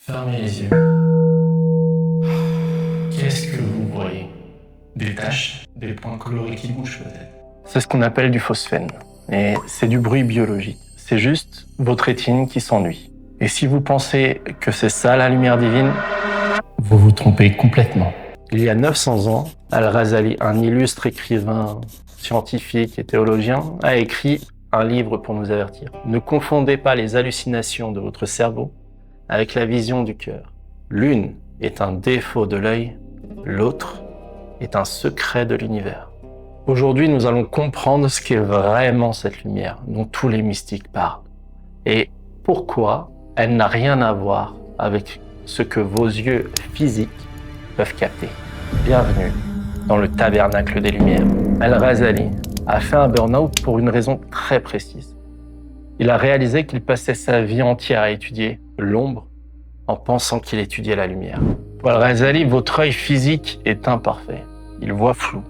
Fermez les yeux. Qu'est-ce que vous voyez? Des taches, des points colorés qui bougent peut-être. C'est ce qu'on appelle du phosphène. Et c'est du bruit biologique. C'est juste votre rétine qui s'ennuie. Et si vous pensez que c'est ça la lumière divine, vous vous trompez complètement. Il y a 900 ans, Al-Ghazali, un illustre écrivain, scientifique et théologien, a écrit un livre pour nous avertir. Ne confondez pas les hallucinations de votre cerveau avec la vision du cœur. L'une est un défaut de l'œil, l'autre est un secret de l'univers. Aujourd'hui, nous allons comprendre ce qu'est vraiment cette lumière dont tous les mystiques parlent et pourquoi elle n'a rien à voir avec ce que vos yeux physiques peuvent capter. Bienvenue dans le tabernacle des Lumières. Al-Ghazali a fait un burn-out pour une raison très précise. Il a réalisé qu'il passait sa vie entière à étudier l'ombre en pensant qu'il étudiait la lumière. Pour Al-Ghazali, votre œil physique est imparfait. Il voit flou.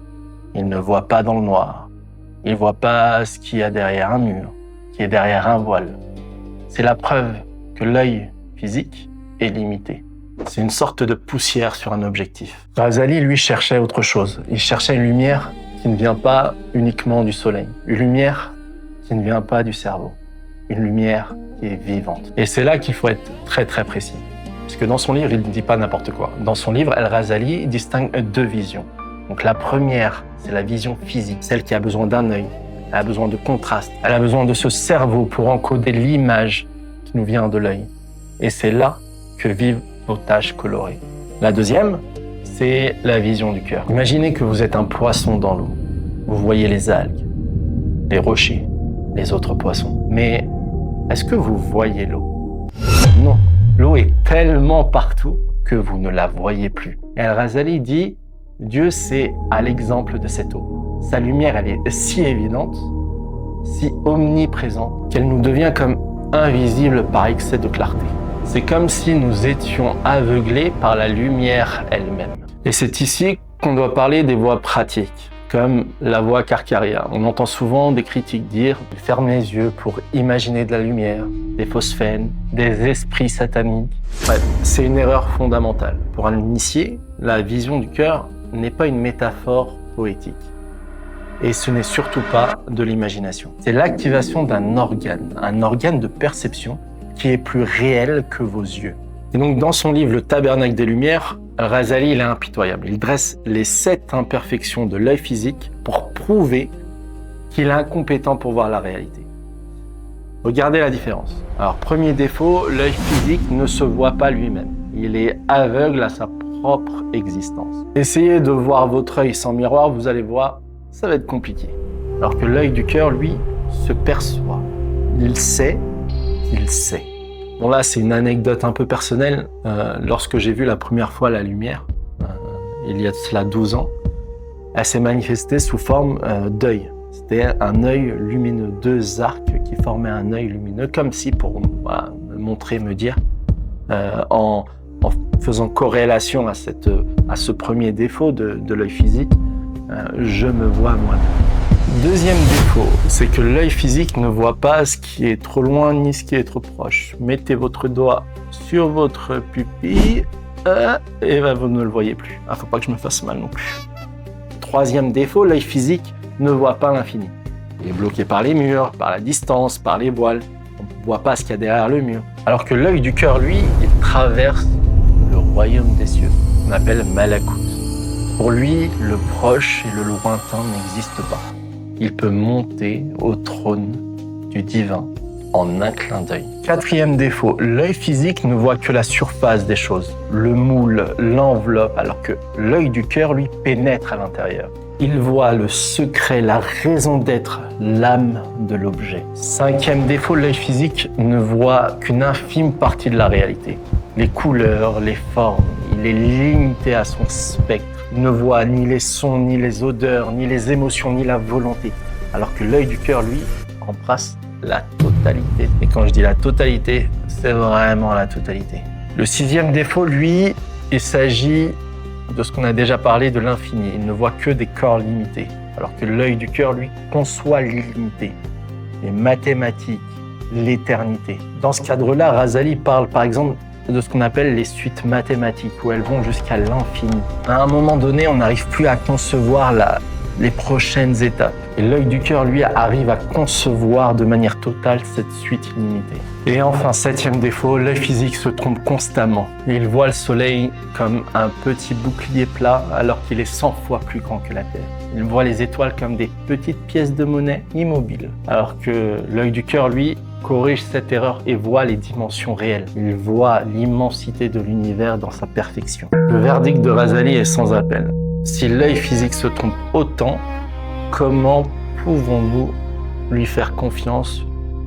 Il ne voit pas dans le noir. Il ne voit pas ce qu'il y a derrière un mur, qui est derrière un voile. C'est la preuve que l'œil physique est limité. C'est une sorte de poussière sur un objectif. Ghazali, lui, cherchait autre chose. Il cherchait une lumière qui ne vient pas uniquement du soleil. Une lumière qui ne vient pas du cerveau. Une lumière qui est vivante. Et c'est là qu'il faut être très très précis. Parce que dans son livre, il ne dit pas n'importe quoi. Dans son livre, Al-Ghazali distingue deux visions. Donc la première, c'est la vision physique, celle qui a besoin d'un œil. Elle a besoin de contraste. Elle a besoin de ce cerveau pour encoder l'image qui nous vient de l'œil. Et c'est là que vivent vos taches colorées. La deuxième, c'est la vision du cœur. Imaginez que vous êtes un poisson dans l'eau. Vous voyez les algues, les rochers, les autres poissons. Mais est-ce que vous voyez l'eau? Non. L'eau est tellement partout que vous ne la voyez plus. Et Al-Ghazali dit, Dieu c'est à l'exemple de cette eau. Sa lumière, elle est si évidente, si omniprésente, qu'elle nous devient comme invisible par excès de clarté. C'est comme si nous étions aveuglés par la lumière elle-même. Et c'est ici qu'on doit parler des voies pratiques, comme la voie Karkaria. On entend souvent des critiques dire « ferme les yeux pour imaginer de la lumière », des phosphènes, des esprits sataniques. Bref, c'est une erreur fondamentale. Pour un initié, la vision du cœur n'est pas une métaphore poétique. Et ce n'est surtout pas de l'imagination. C'est l'activation d'un organe de perception qui est plus réel que vos yeux. Et donc, dans son livre « Le tabernacle des Lumières », Ghazali, il est impitoyable. Il dresse les 7 imperfections de l'œil physique pour prouver qu'il est incompétent pour voir la réalité. Regardez la différence. Alors, premier défaut, l'œil physique ne se voit pas lui-même. Il est aveugle à sa propre existence. Essayez de voir votre œil sans miroir, vous allez voir, ça va être compliqué. Alors que l'œil du cœur, lui, se perçoit. Il sait qu'il sait. Bon là, c'est une anecdote un peu personnelle. Lorsque j'ai vu la première fois la lumière, il y a de cela 12 ans, elle s'est manifestée sous forme d'œil. C'était un œil lumineux, 2 arcs qui formaient un œil lumineux, comme si pour me montrer, me dire, en faisant corrélation à ce premier défaut de l'œil physique, je me vois moi-même. Deuxième défaut, c'est que l'œil physique ne voit pas ce qui est trop loin ni ce qui est trop proche. Mettez votre doigt sur votre pupille et vous ne le voyez plus. Faut pas que je me fasse mal non plus. Troisième défaut, l'œil physique ne voit pas l'infini. Il est bloqué par les murs, par la distance, par les voiles. On ne voit pas ce qu'il y a derrière le mur. Alors que l'œil du cœur, lui, il traverse le royaume des cieux. On appelle Malakut. Pour lui, le proche et le lointain n'existent pas. Il peut monter au trône du divin en un clin d'œil. Quatrième défaut, l'œil physique ne voit que la surface des choses, le moule, l'enveloppe, alors que l'œil du cœur, lui, pénètre à l'intérieur. Il voit le secret, la raison d'être, l'âme de l'objet. Cinquième défaut, l'œil physique ne voit qu'une infime partie de la réalité. Les couleurs, les formes, il est limité à son spectre. Il ne voit ni les sons, ni les odeurs, ni les émotions, ni la volonté. Alors que l'œil du cœur, lui, embrasse la totalité. Et quand je dis la totalité, c'est vraiment la totalité. Le 6e défaut, lui, il s'agit de ce qu'on a déjà parlé, de l'infini. Il ne voit que des corps limités. Alors que l'œil du cœur, lui, conçoit l'illimité, les mathématiques, l'éternité. Dans ce cadre-là, Ghazali parle par exemple de ce qu'on appelle les suites mathématiques, où elles vont jusqu'à l'infini. À un moment donné, on n'arrive plus à concevoir les prochaines étapes. Et l'œil du cœur, lui, arrive à concevoir de manière totale cette suite illimitée. Et enfin, 7e défaut, l'œil physique se trompe constamment. Il voit le soleil comme un petit bouclier plat alors qu'il est 100 fois plus grand que la Terre. Il voit les étoiles comme des petites pièces de monnaie immobiles. Alors que l'œil du cœur, lui, corrige cette erreur et voit les dimensions réelles. Il voit l'immensité de l'univers dans sa perfection. Le verdict de Razali est sans appel. Si l'œil physique se trompe autant, comment pouvons-nous lui faire confiance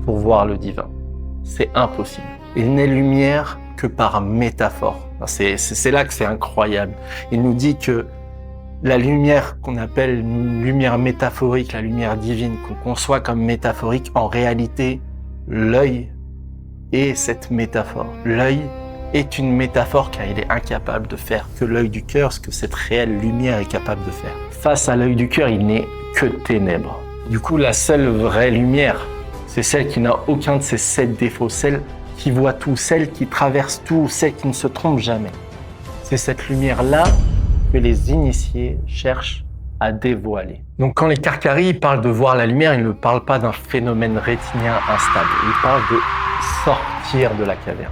pour voir le divin? C'est impossible. Il n'est lumière que par métaphore. C'est là que c'est incroyable. Il nous dit que la lumière qu'on appelle une lumière métaphorique, la lumière divine, qu'on conçoit comme métaphorique, en réalité, l'œil est cette métaphore. L'œil est une métaphore car il est incapable de faire que l'œil du cœur, ce que cette réelle lumière est capable de faire. Face à l'œil du cœur, il n'est que ténèbres. Du coup, la seule vraie lumière, c'est celle qui n'a aucun de ces 7 défauts, celle qui voit tout, celle qui traverse tout, celle qui ne se trompe jamais. C'est cette lumière-là que les initiés cherchent à dévoiler. Donc quand les Karkari parlent de voir la lumière, ils ne parlent pas d'un phénomène rétinien instable, ils parlent de sortir de la caverne.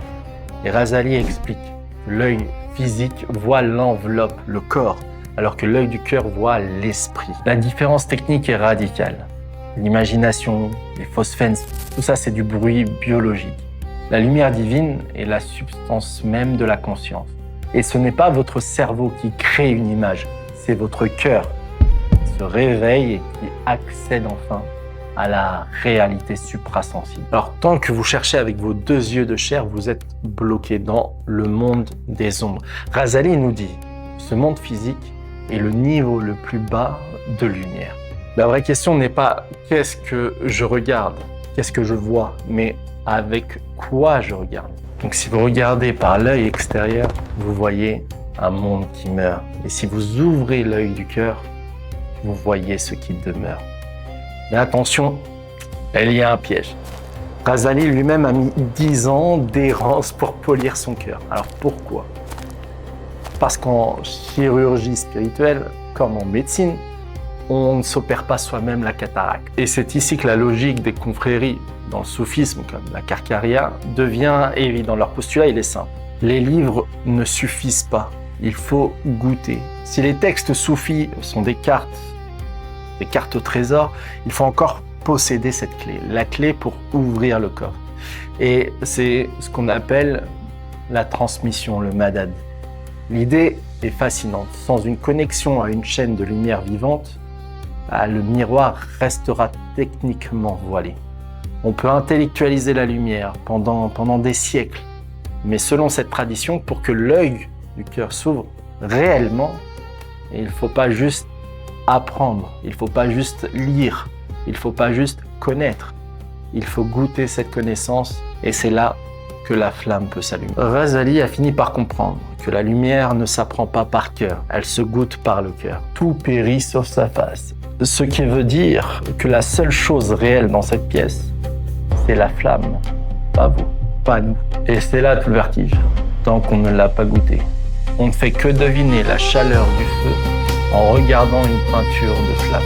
Et Razali explique que l'œil physique voit l'enveloppe, le corps, alors que l'œil du cœur voit l'esprit. La différence technique est radicale. L'imagination, les phosphènes, tout ça c'est du bruit biologique. La lumière divine est la substance même de la conscience. Et ce n'est pas votre cerveau qui crée une image, c'est votre cœur qui se réveille et qui accède enfin à la réalité suprasensible. Alors tant que vous cherchez avec vos 2 yeux de chair, vous êtes bloqué dans le monde des ombres. Razali nous dit, ce monde physique est le niveau le plus bas de lumière. La vraie question n'est pas qu'est-ce que je regarde, qu'est-ce que je vois, mais avec quoi je regarde. Donc si vous regardez par l'œil extérieur, vous voyez un monde qui meurt. Et si vous ouvrez l'œil du cœur, vous voyez ce qui demeure. Mais attention, il y a un piège. Razali lui-même a mis 10 ans d'errance pour polir son cœur. Alors pourquoi? Parce qu'en chirurgie spirituelle, comme en médecine, on ne s'opère pas soi-même la cataracte. Et c'est ici que la logique des confréries dans le soufisme, comme la Karkaria, devient évidente. Leur postulat, il est simple. Les livres ne suffisent pas. Il faut goûter. Si les textes soufis sont des cartes au trésor, il faut encore posséder cette clé, la clé pour ouvrir le coffre. Et c'est ce qu'on appelle la transmission, le madad. L'idée est fascinante. Sans une connexion à une chaîne de lumière vivante, le miroir restera techniquement voilé. On peut intellectualiser la lumière pendant des siècles, mais selon cette tradition, pour que l'œil du cœur s'ouvre réellement, il ne faut pas juste apprendre, il ne faut pas juste lire, il ne faut pas juste connaître, il faut goûter cette connaissance et c'est là que la flamme peut s'allumer. Razali a fini par comprendre que la lumière ne s'apprend pas par cœur, elle se goûte par le cœur. Tout périt sauf sa face. Ce qui veut dire que la seule chose réelle dans cette pièce, c'est la flamme, pas vous, pas nous. Et c'est là tout le vertige, tant qu'on ne l'a pas goûté. On ne fait que deviner la chaleur du feu en regardant une peinture de flamme.